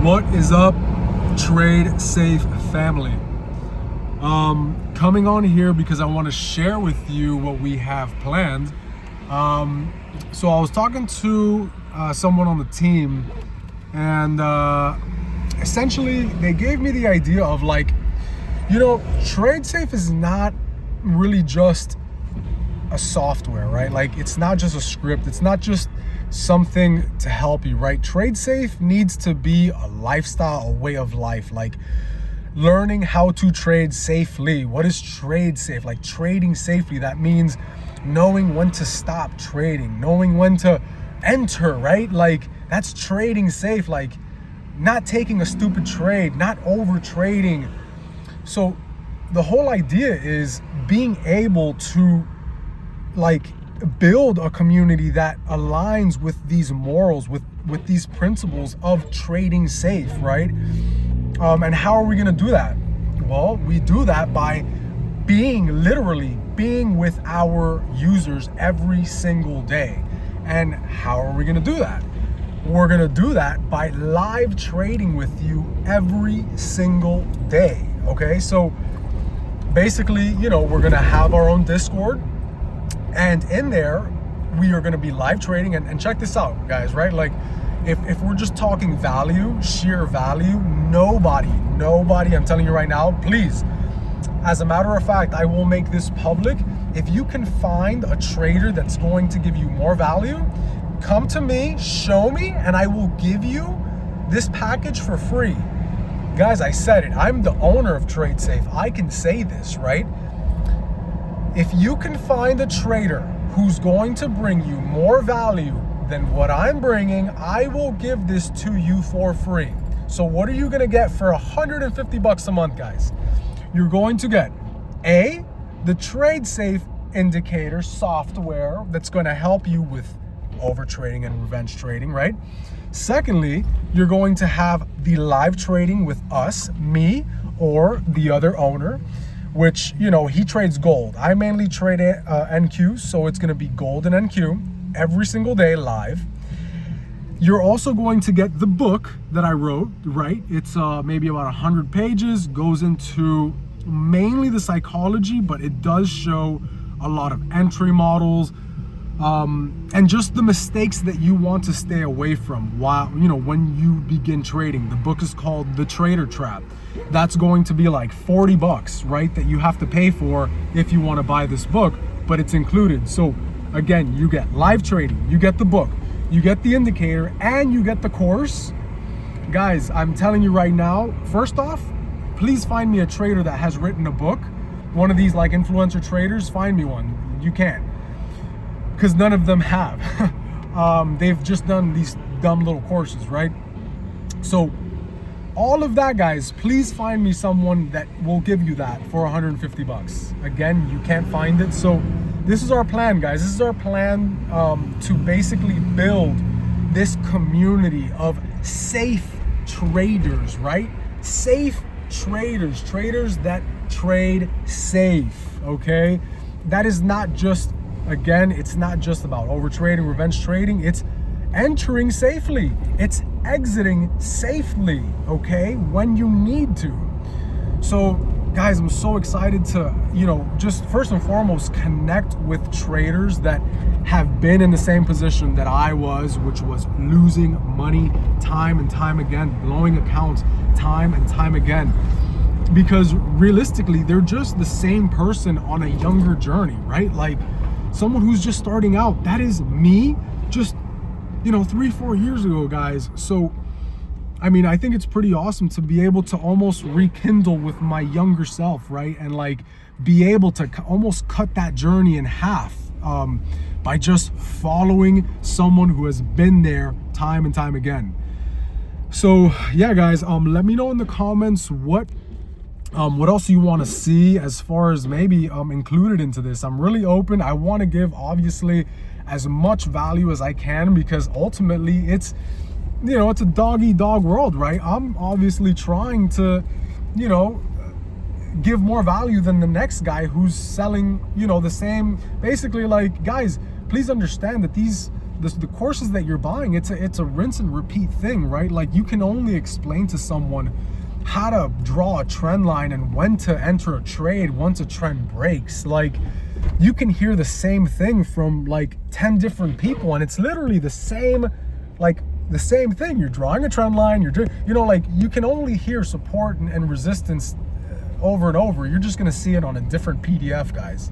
What is up, Trade Safe family? Coming on here because I want to share with you what we have planned. So I was talking to someone on the team, and essentially they gave me the idea of, like, Trade Safe is not really just a software, right? Like, it's not just a script, it's not just something to help you, right? Trade Safe needs to be a lifestyle, a way of life, like learning how to trade safely. What is trade safe? Like, trading safely, that means knowing when to stop trading, knowing when to enter, right? Like, that's trading safe. Like, not taking a stupid trade, not over trading. So the whole idea is being able to, like, build a community that aligns with these morals, with these principles of trading safe, right? And how are we going to do that? Well, we do that by literally being with our users every single day. And how are we going to do that? We're going to do that by live trading with you every single day. Okay, so basically, we're going to have our own Discord, and in there we are going to be live trading. And check this out, guys, right? Like, if we're just talking value, sheer value, nobody, I'm telling you right now, please, as a matter of fact, I will make this public. If you can find a trader that's going to give you more value, come to me, show me, and I will give you this package for free. Guys, I said it. I'm the owner of Trade Safe. I can say this, right? If you can find a trader who's going to bring you more value than what I'm bringing, I will give this to you for free. So what are you going to get for $150 a month, guys? You're going to get the Trade Safe indicator software that's going to help you with overtrading and revenge trading, right? Secondly, you're going to have the live trading with us, me, or the other owner, which, he trades gold. I mainly trade NQ, so it's going to be gold and NQ every single day live. You're also going to get the book that I wrote, right? It's maybe about 100 pages, goes into mainly the psychology, but it does show a lot of entry models, and just the mistakes that you want to stay away from while, when you begin trading. The book is called The Trader Trap. That's going to be like $40, right? That you have to pay for if you want to buy this book, but it's included. So again, you get live trading, you get the book, you get the indicator, and you get the course. Guys, I'm telling you right now, first off, please find me a trader that has written a book. One of these, like, influencer traders, find me one. You can't, because none of them have. They've just done these dumb little courses, right? So all of that, guys, please find me someone that will give you that for $150. Again, you can't find it. So this is our plan, guys. This is our plan to basically build this community of safe traders, right? Safe traders that trade safe, okay? That is not just, again, it's not just about overtrading, revenge trading. It's entering safely. It's exiting safely, okay, when you need to. So, guys, I'm so excited to, just first and foremost, connect with traders that have been in the same position that I was, which was losing money time and time again, blowing accounts time and time again. Because realistically, they're just the same person on a younger journey, right? Like, someone who's just starting out. That is me just, 3-4 years ago, guys. So, I mean, I think it's pretty awesome to be able to almost rekindle with my younger self, right? And, like, be able to almost cut that journey in half by just following someone who has been there time and time again. So, yeah, guys, let me know in the comments what else you want to see as far as maybe included into this. I'm really open. I want to give, obviously, as much value as I can, because ultimately it's it's a dog-eat-dog world, right? I'm obviously trying to give more value than the next guy who's selling the same. Basically, like, guys, please understand that these the courses that you're buying, it's a rinse and repeat thing, right? Like, you can only explain to someone how to draw a trend line and when to enter a trade once a trend breaks. Like, you can hear the same thing from like 10 different people, and it's literally the same thing. You're drawing a trend line, you're doing, like, you can only hear support and resistance over and over. You're just gonna see it on a different PDF, guys.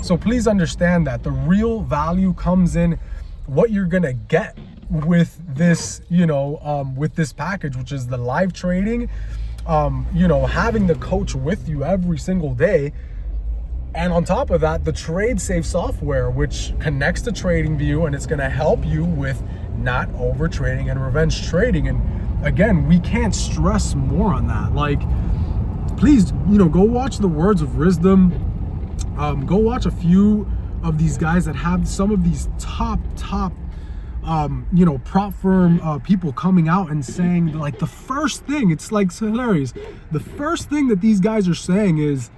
So please understand that the real value comes in what you're gonna get with this, with this package, which is the live trading, having the coach with you every single day. And on top of that, the trade safe software, which connects to TradingView, and it's gonna help you with not over trading and revenge trading. And again, we can't stress more on that. Like, please, go watch the Words of Wisdom. Go watch a few of these guys that have some of these top prop firm people coming out and saying, like, the first thing, it's like, it's hilarious. The first thing that these guys are saying is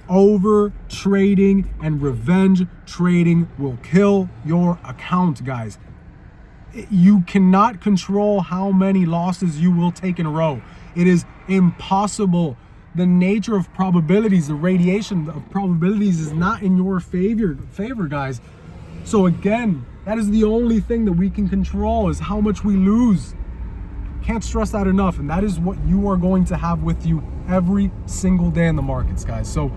over trading and revenge trading will kill your account, guys. You cannot control how many losses you will take in a row. It is impossible. The nature of probabilities, the radiation of probabilities is not in your favor, guys. So again, that is the only thing that we can control, is how much we lose. Can't stress that enough. And that is what you are going to have with you every single day in the markets, guys. So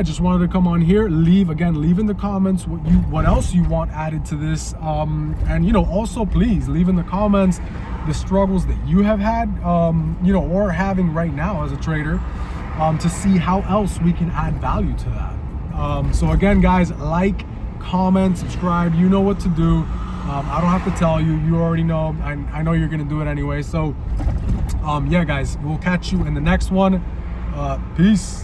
just wanted to come on here, leave in the comments what else you want added to this, and also please leave in the comments the struggles that you have had, or having right now as a trader, to see how else we can add value to that. So again, guys, like, comment, subscribe, you know what to do. I don't have to tell you, you already know. I know you're gonna do it anyway. So guys, we'll catch you in the next one. Peace.